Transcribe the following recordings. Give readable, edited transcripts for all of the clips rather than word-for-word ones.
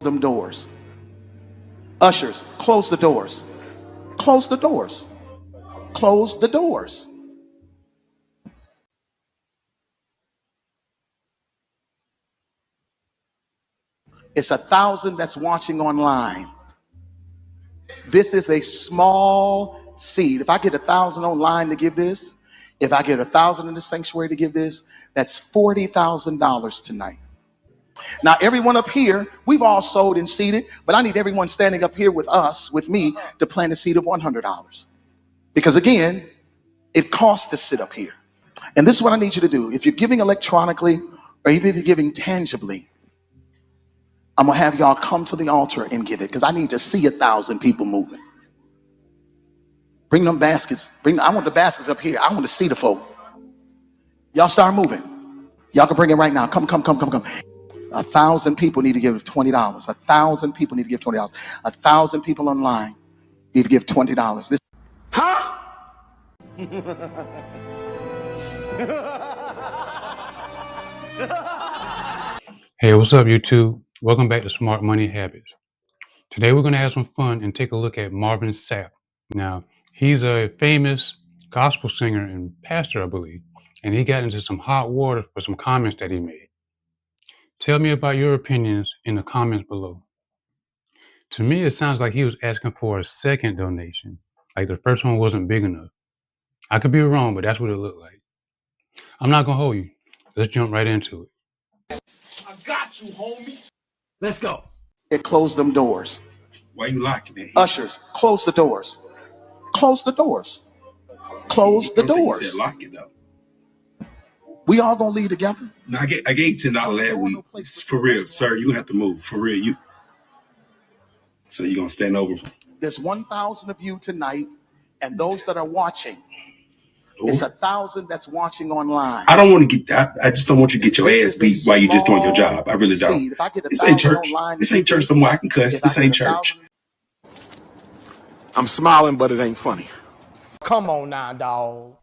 them doors. Ushers, close the doors. Close the doors. Close the doors. It's 1,000 that's watching online. This is a small seed. If I get 1,000 online to give this, if I get 1,000 in the sanctuary to give this, that's $40,000 tonight. Now, everyone up here, we've all sowed and seeded, but I need everyone standing up here with us, with me, to plant a seed of $100. Because again, it costs to sit up here. And this is what I need you to do. If you're giving electronically, or even if you're giving tangibly, I'm gonna have y'all come to the altar and give it, because I need to see 1,000 people moving. Bring them baskets. I want the baskets up here. I want to see the folk. Y'all start moving. Y'all can bring it right now. Come. 1,000 people need to give $20. 1,000 people need to give $20. 1,000 people online need to give $20. This. Huh? Hey, what's up, YouTube? Welcome back to Smart Money Habits. Today we're going to have some fun and take a look at Marvin Sapp. Now, he's a famous gospel singer and pastor, I believe, and he got into some hot water for some comments that he made. Tell me about your opinions in the comments below. To me, it sounds like he was asking for a second donation, like the first one wasn't big enough. I could be wrong, but that's what it looked like. I'm not going to hold you. Let's jump right into it. I got you, homie. Let's go. It closed them doors. Why you locking it? Ushers, close the doors. Close the doors. Close the doors. You said lock it though. We all gonna leave together. No, I gave $10 last week. For real, sir. You have to move. For real, So you gonna stand over? There's 1,000 of you tonight, and those that are watching. It's 1,000 that's watching online. I don't want to get. I just don't want you to get your ass beat while you're just doing your job. I really don't. This ain't church. This ain't church no more. I can cuss. This ain't church. I'm smiling, but it ain't funny. Come on now, dog.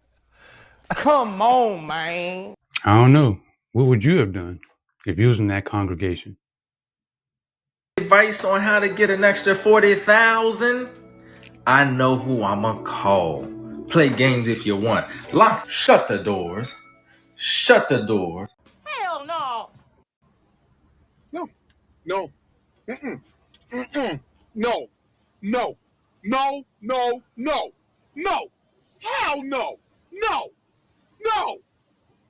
Come on, man. I don't know. What would you have done if you was in that congregation? Advice on how to get an extra 40,000? I know who I'ma call. Play games if you want. Shut the doors. Shut the doors. Hell no. No. Mm-mm. Mm-mm. No. No. No. No. No. No. Hell no. No. No.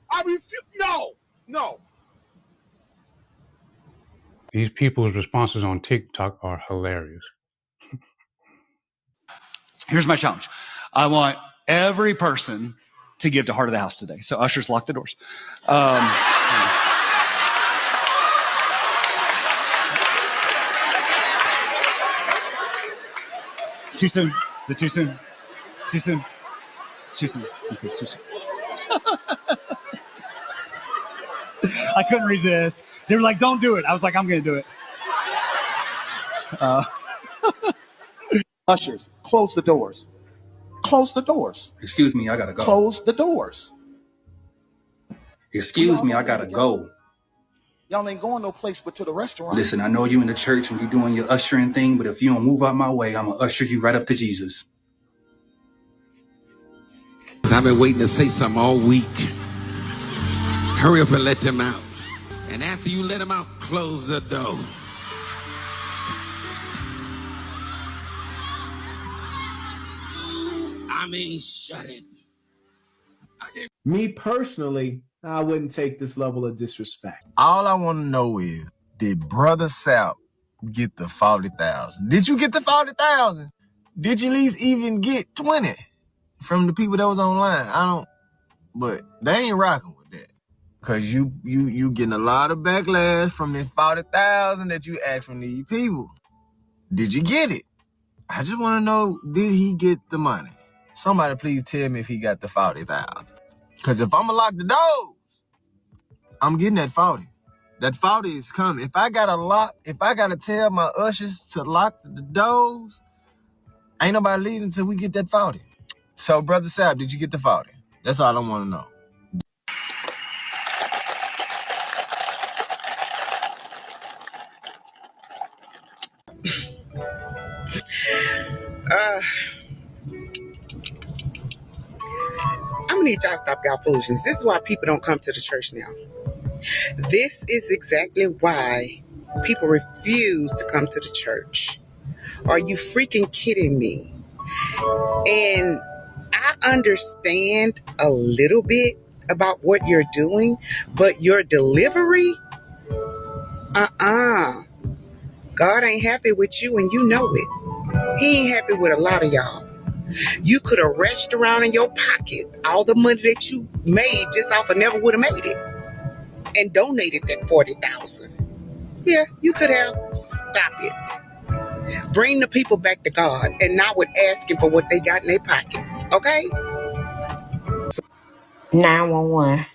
I refuse. No. No. These people's responses on TikTok are hilarious. Here's my challenge. I want every person to give to Heart of the House today. So ushers, lock the doors. It's too soon. Is it too soon? Too soon? It's too soon. Okay, it's too soon. I couldn't resist. They were like, don't do it. I was like, I'm going to do it. Ushers, close the doors. Close the doors. Excuse me, I gotta go. Close the doors. Excuse me, I gotta go. Y'all ain't going no place but to the restaurant. Listen, I know you in the church and you doing your ushering thing, but if you don't move out my way, I'm gonna usher you right up to Jesus. I've been waiting to say something all week. Hurry up and let them out. And after you let them out, close the door. I mean, shut it. Me personally, I wouldn't take this level of disrespect. All I want to know is, did Brother Sapp get the 40,000? Did you get the 40,000? Did you at least even get 20 from the people that was online? I don't, but they ain't rocking with that. Cause you getting a lot of backlash from this 40,000 that you asked from these people. Did you get it? I just want to know, did he get the money? Somebody please tell me if he got the 40,000. Cause if I'ma lock the doors, I'm getting that 40. That 40 is coming. If I gotta tell my ushers to lock the doors, ain't nobody leaving until we get that 40. So Brother Sapp, did you get the 40? That's all I want to know. Uh, I'm gonna need y'all to stop y'all foolishness. This is why people don't come to the church now. This is exactly why people refuse to come to the church. Are you freaking kidding me? And I understand a little bit about what you're doing, but your delivery, God ain't happy with you and you know it. He ain't happy with a lot of y'all. You could have rushed around in your pocket all the money that you made just off of never would have made it and donated that 40,000. Yeah, you could have. Stop it. Bring the people back to God and not with asking for what they got in their pockets. Okay? 911.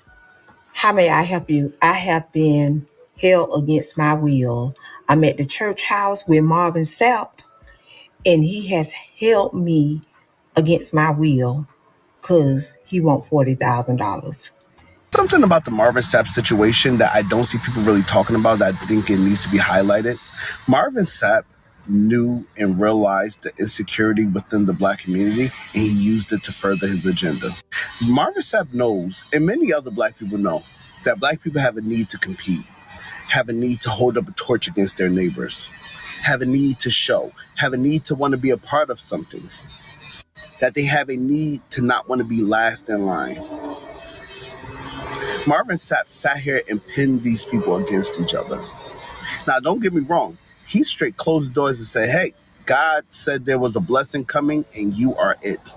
How may I help you? I have been held against my will. I'm at the church house with Marvin Sapp, and he has held me against my will because he wants $40,000. Something about the Marvin Sapp situation that I don't see people really talking about that I think it needs to be highlighted. Marvin Sapp knew and realized the insecurity within the black community, and he used it to further his agenda. Marvin Sapp knows, and many other black people know, that black people have a need to compete, have a need to hold up a torch against their neighbors, have a need to show, have a need to want to be a part of something, that they have a need to not want to be last in line. Marvin Sapp sat here and pinned these people against each other. Now, don't get me wrong. He straight closed the doors and said, hey, God said there was a blessing coming and you are it.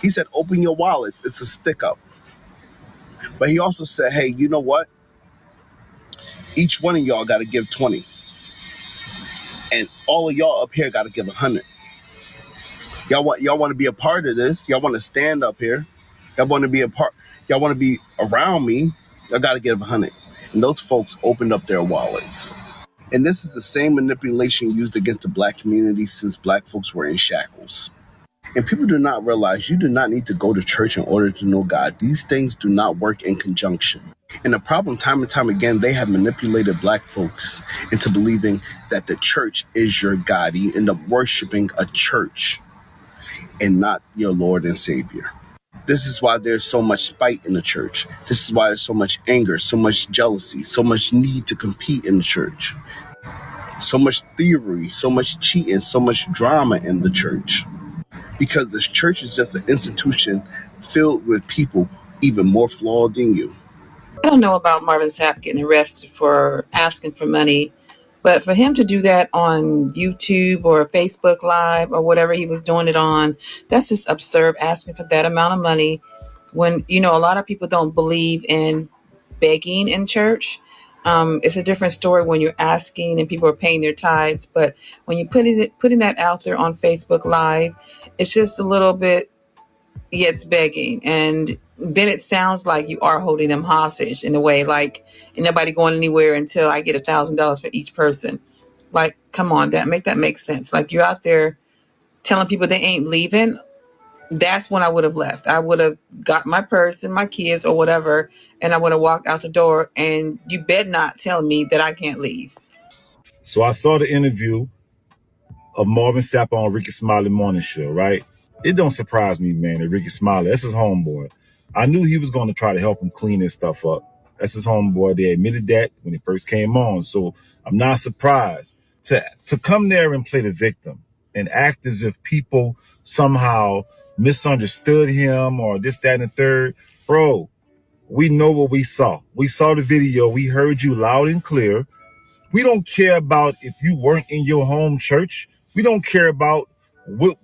He said, open your wallets. It's a stick up. But he also said, hey, you know what? Each one of y'all got to give 20. And all of y'all up here got to give 100. Y'all want to be a part of this. Y'all want to stand up here. Y'all want to be a part. Y'all want to be around me. Y'all got to give 100. And those folks opened up their wallets. And this is the same manipulation used against the black community since black folks were in shackles. And people do not realize you do not need to go to church in order to know God. These things do not work in conjunction. And the problem, time and time again, they have manipulated black folks into believing that the church is your God. You end up worshiping a church and not your Lord and Savior. This is why there's so much spite in the church. This is why there's so much anger, so much jealousy, so much need to compete in the church. So much thievery, so much cheating, so much drama in the church. Because this church is just an institution filled with people even more flawed than you. I don't know about Marvin Sapp getting arrested for asking for money, but for him to do that on YouTube or Facebook Live or whatever he was doing it on, that's just absurd, asking for that amount of money when, a lot of people don't believe in begging in church. It's a different story when you're asking and people are paying their tithes, but when you're putting that out there on Facebook Live, it's just a little bit, it's begging. And then it sounds like you are holding them hostage in a way, like ain't nobody going anywhere until I get $1,000 for each person. Like, come on, make that make sense. Like, you're out there telling people they ain't leaving. That's when I would have left. I would have got my purse and my kids or whatever, and I would have walked out the door. And you bet not tell me that I can't leave. So I saw the interview of Marvin Sapp on Ricky Smiley Morning Show, right? It don't surprise me, man, that Ricky Smiley, that's his homeboy. I knew he was going to try to help him clean his stuff up. That's his homeboy. They admitted that when he first came on. So I'm not surprised to come there and play the victim and act as if people somehow misunderstood him or this, that, and the third. Bro, we know what we saw. We saw the video. We heard you loud and clear. We don't care about if you weren't in your home church. We don't care about what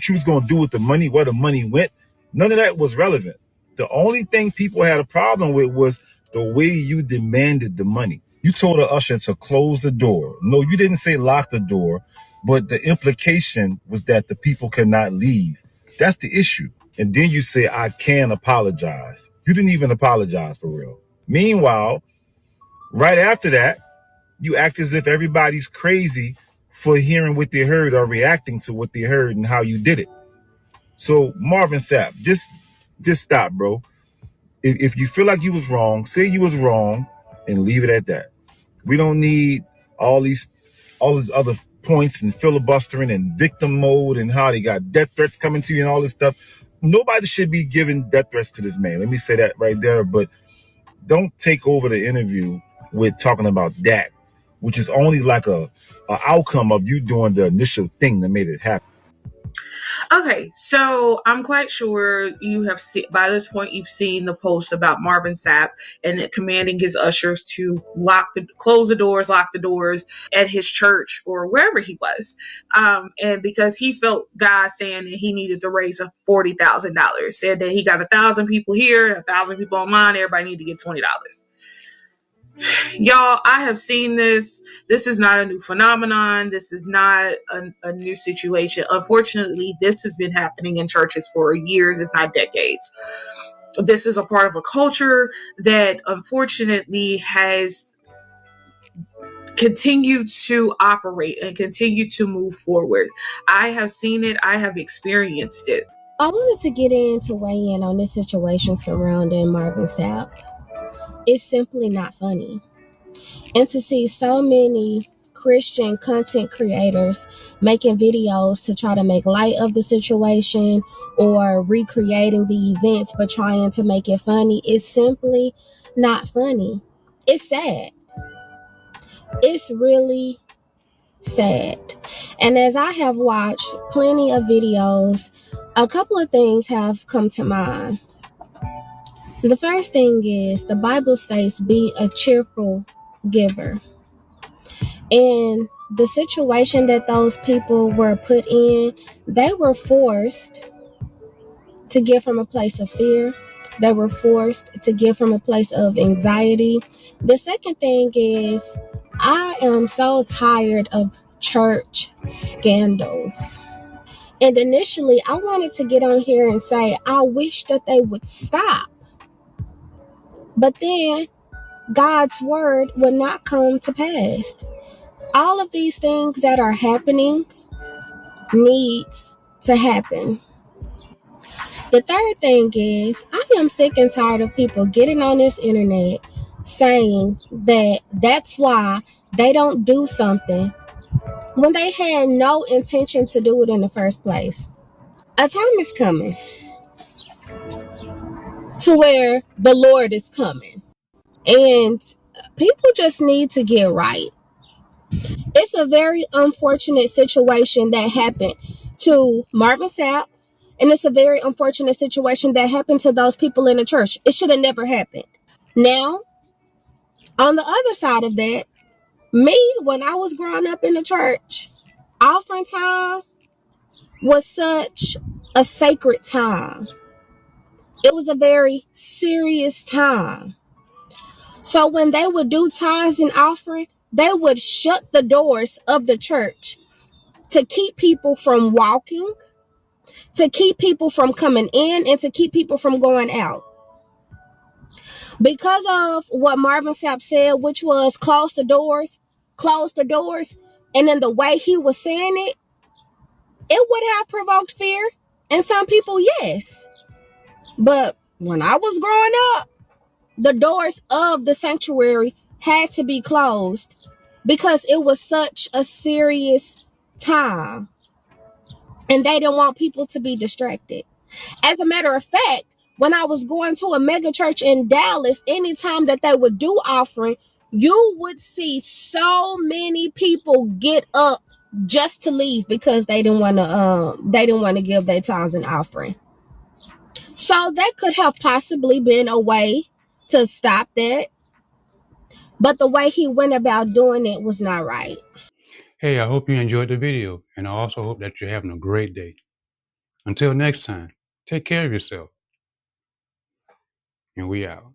you was going to do with the money, where the money went. None of that was relevant. The only thing people had a problem with was the way you demanded the money. You told the usher to close the door. No, you didn't say lock the door, but the implication was that the people cannot leave. That's the issue. And then you say, I can apologize. You didn't even apologize for real. Meanwhile, right after that, you act as if everybody's crazy for hearing what they heard or reacting to what they heard and how you did it. So Marvin Sapp, just stop, bro. If you feel like you was wrong, say you was wrong and leave it at that. We don't need all this other points and filibustering and victim mode and how they got death threats coming to you and all this stuff. Nobody should be giving death threats to this man. Let me say that right there. But don't take over the interview with talking about that, which is only like a outcome of you doing the initial thing that made it happen. Okay, so I'm quite sure you have seen, by this point, you've seen the post about Marvin Sapp and commanding his ushers to close the doors, lock the doors at his church or wherever he was. And because he felt God saying that he needed to raise $40,000, said that he got 1,000 people here, 1,000 people online, everybody need to get $20. Y'all, I have seen this. This is not a new phenomenon. This is not a new situation. Unfortunately, this has been happening in churches for years, if not decades. This is a part of a culture that unfortunately has continued to operate and continue to move forward. I have seen it. I have experienced it. I wanted to get in to weigh in on this situation surrounding Marvin Sapp. It's simply not funny. And to see so many Christian content creators making videos to try to make light of the situation or recreating the events but trying to make it funny, it's simply not funny. It's sad. It's really sad. And as I have watched plenty of videos, a couple of things have come to mind. The first thing is the Bible states, be a cheerful giver. And the situation that those people were put in, they were forced to give from a place of fear. They were forced to give from a place of anxiety. The second thing is, I am so tired of church scandals. And initially, I wanted to get on here and say, I wish that they would stop. But then God's word would not come to pass. All of these things that are happening needs to happen. The third thing is, I am sick and tired of people getting on this internet saying that that's why they don't do something when they had no intention to do it in the first place. A time is coming to where the Lord is coming, and people just need to get right. It's a very unfortunate situation that happened to Marvin Sapp, and it's a very unfortunate situation that happened to those people in the church. It should have never happened. Now, on the other side of that, me, when I was growing up in the church, offering time was such a sacred time. It was a very serious time. So when they would do tithes and offering, they would shut the doors of the church to keep people from walking, to keep people from coming in, and to keep people from going out. Because of what Marvin Sapp said, which was close the doors, and then the way he was saying it would have provoked fear. And some people, yes. But when I was growing up, the doors of the sanctuary had to be closed because it was such a serious time. And they didn't want people to be distracted. As a matter of fact, when I was going to a mega church in Dallas, anytime that they would do offering, you would see so many people get up just to leave because they didn't want to give their tithes and offering. So that could have possibly been a way to stop that. But the way he went about doing it was not right. Hey, I hope you enjoyed the video, and I also hope that you're having a great day. Until next time, take care of yourself, and we out.